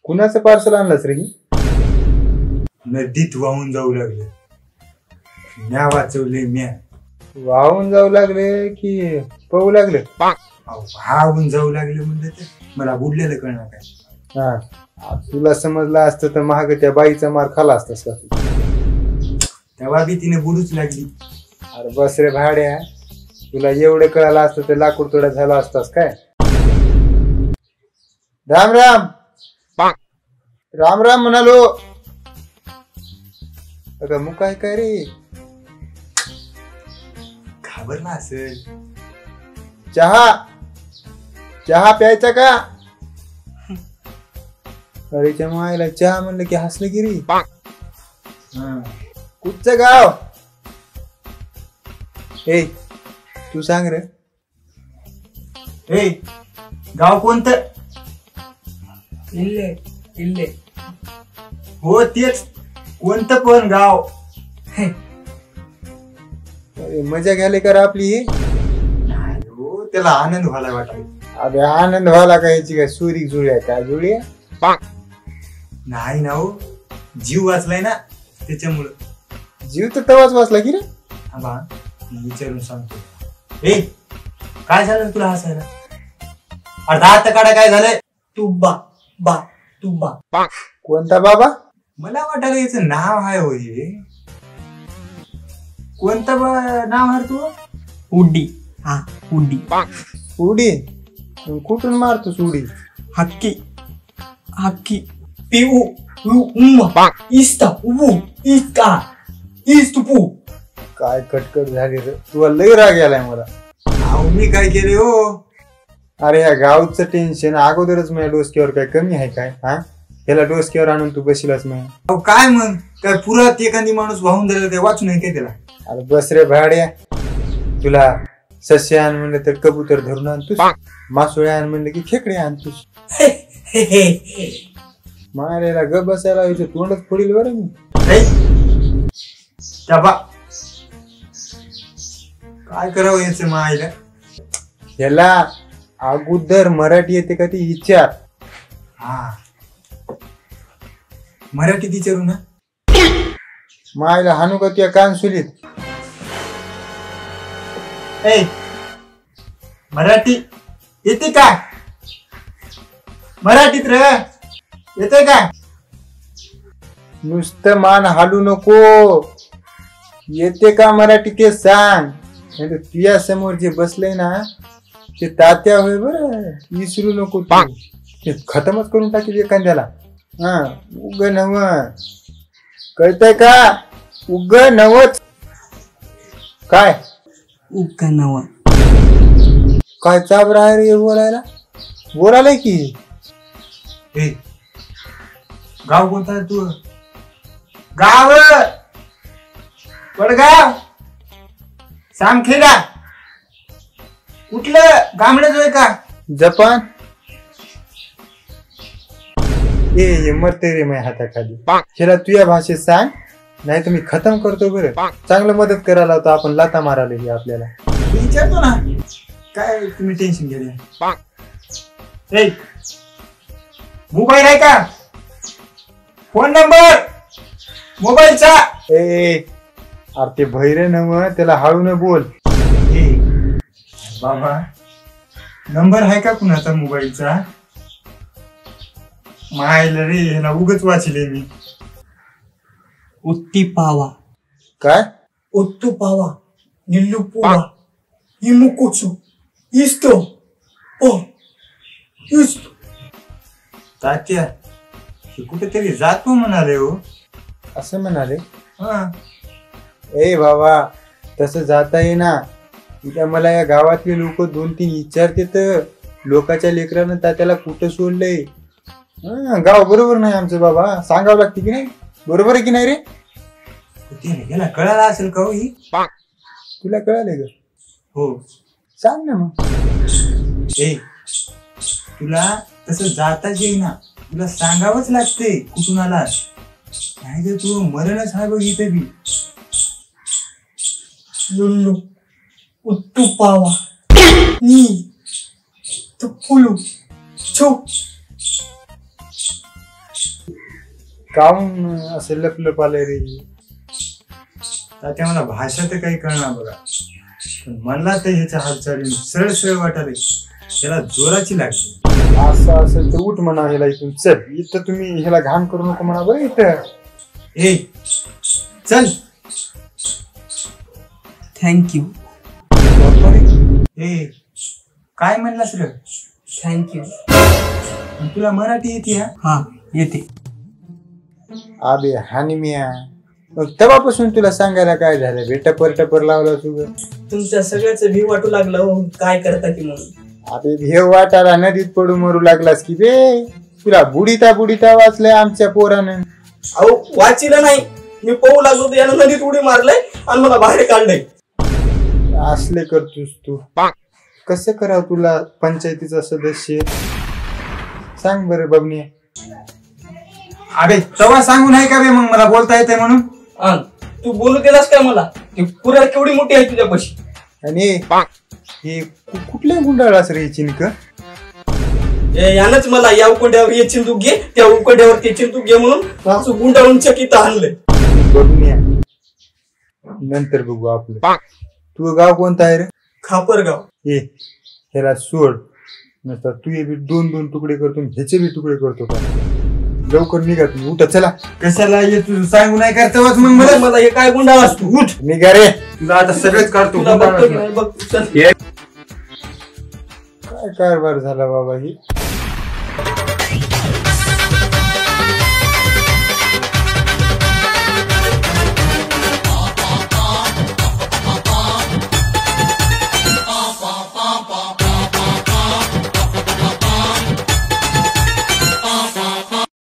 कुणाचं पार्सल आणलंस रे? नदीत वाहून जाऊ लागले. म्या वाचवले म्या. वाहून जाऊ लागले की पळू लागले? वाहून जाऊ लागले म्हणलं तर मला बुडलेलं कळणार काय. हा, तुला समजलं असतं तर महाग त्या बाईचा मार खाला असतास का? तेव्हा बी तिने बुडूच लागली. अरे बस रे भाड्या, तुला एवढं कळालं असतं तर लाकूड तोडा झाला असतास काय? राम राम राम राम म्हणालो. अगं मग काय रे? घाबरला असेल. चहा प्यायचा का? अरे मायला चहा म्हणलं की हसलं की रे. कुठचं गाव? ए तू सांग रे. ए गाव कोणतं? इल्ले हो तेच. कोणतं पण गाव? अरे मजा घ्यायला कर आपली. नाही हो, त्याला आनंद व्हायला वाटत. अरे आनंद व्हायला काय सुरी जुळी आहे काय? जुळी आहे नाही ना हो, जीव वाचलाय ना त्याच्यामुळं. जीव तर तवाच वाचला की रे. विचारून सांगतो. ए काय झालं तुला हसायला? अर्धा हात काढा. काय झालंय? तुब्बा. कोणता बाबा? मला वाटायला याचं नाव आहे हो हे. कोणतं नाव आहे तू? उडी. हा उडी. उडी? कुठून मारतोस उडी? हक्की पिऊ इस्ता इस्तुपू. काय कटकट झाली रे. तुला लय राग आलाय मला. अहो मी काय केले हो? अरे या गावचं टेन्शन अगोदरच माझ्या डोसक्यावर काय कमी आहे काय? हा, याला डोसक्यावर आणून तू बसिलास नाही. अहो काय मग काय पुरात एखादी माणूस वाहून झालेला काय वाचू नाही काय त्याला? अरे बस रे भाड्या, तुला सस्य आण म्हणलं तर कबूतर धरून आणतोस, मासोळे आण म्हणलं की खेकडे आणतोस. मारेला ग बसायला याचं तोंडच फोडील बरं मी. काय करावं याचं मायला? याला अगोदर मराठी येते का ती विचार. हा मराठीत विचारू ना. मायला हानू का त्या कान सुलीत. मराठी येते का? मराठीत रे येते का? नुसतं मान हालू नको. येते का मराठी ते सांग. नाही तर तुझ्या समोर जे बसले ना ते तात्या होय बरं. विसरू नको तू. ते खतमच करून टाकेल एखाद्याला. हा उग नव कळतंय का? उग नवच. काय उगा नवा? काय चाबर आहे रे बोलायला? बोलायलाय की. गाव कोणता आहे तू? गाव वडगाव सामखेडा. कुठलं गामड्याच आहे का? जपान. ए मरते रे माझ्या हाताखाली. ह्याला तुझ्या भाषेत सांग नाही तर मी खतम करतो बरं. चांगलं मदत करायला होतं आपण लाता मारायला आपल्याला. विचारतो ना. काय तुम्ही टेन्शन घ्या. मोबाईल आहे का? फोन नंबर मोबाईलचा. ए अरे ते भैरे नव त्याला हळू न बोल. बाबा नंबर आहे का कुणाचा मोबाईलचा? मायला रे ह्याला उगच वाचले मी. उत्ती पावा. काय? उत्तू पावा निल्लू पोवा इमुकुचू इस्तो ओ इस्तो. तात्या हे कुठेतरी जातो म्हणाले हो. असं म्हणाले? हा. ए बाबा तसं जाता ये ना. उद्या मला या गावातले लोक 2-3 विचारते तर लोकांच्या लेकरानं तात्याला कुठं सोडलंय. गाव बरोबर नाही आमचं बाबा. सांगावं लागते की नाही? बरोबर आहे की नाही रे? याला कळालं असेल का हो ही? तुला कळालंय का? हो. सांग ना मग. तुला तसं जाताच येईना. तुला सांगावंच लागते कुठून आलास. नाही तर तू मरणच आहे बघ इथे बी. लुल्लू उत्तू पावा नी तुपुलू छो काऊन असं लपलप आलंय रे? तात्या मला भाषा तर काही कळणार बघा, पण मला तर ह्याच्या हालचाली सरळ सरळ वाटायला त्याला जोराची लागली. असं असेल तर उठ म्हणा ह्याला इथून. चल इथं तुम्ही ह्याला घाण करू नको म्हणा बरं इथं. ए चल. थँक्यू. ए काय म्हणलास रे? थँक्यू. तुला मराठी येते? हा येते. अबे हानी मिया, मग तेव्हापासून तुला सांगायला काय झालं? टपर लावला तुझं. तुमच्या सगळ्याच भी वाटू लागलं हो, काय करता की म्हणून. अबे भेव वाटाला नदीत पडू मरू लागलास की बे. तुला बुडीता वाचलंय आमच्या पोरानं. अहो वाचिलं नाही, मी पोहू लागलो तर यानं नदीत उडी मारलंय आणि मला बाहेर काढलंय. असले करतोस तू. कसं करावं तुला पंचायतीचा सदस्य? सांग बरं बबनी. अबे तेव्हा सांगू नाही का बे मग मला बोलता येते म्हणून? तू बोलू दिलास काय मला? ती पुरा केवढी मोठी आहे तुझ्यापाशी. आणि हे कुठल्या गुंडाळास रे चिनक? यानंच मला या उकोंड्यावर हे चिंतूक घे, त्या उकोंड्यावर ते चिंतूक घे म्हणून असं गुंडाळून चकित आणलंय. बबन्या नंतर बघू आपलं. तू गाव कोणतं आहे रे? खापरगाव. ह्याला सोड, नंतर तू हे बी दोन तुकडे करतो, ह्याचे बी तुकडे करतो का? लवकर निघा तुम्ही, उठा चला. कशाला ये तू सांगू नाही करतावाच मग मला हे काय गुंडाळास तू? उठ निघा रे. तुला आता सगळंच काढतो. तुला बघतो की नाही बघ. चल. काय कारभार झाला बाबा ही.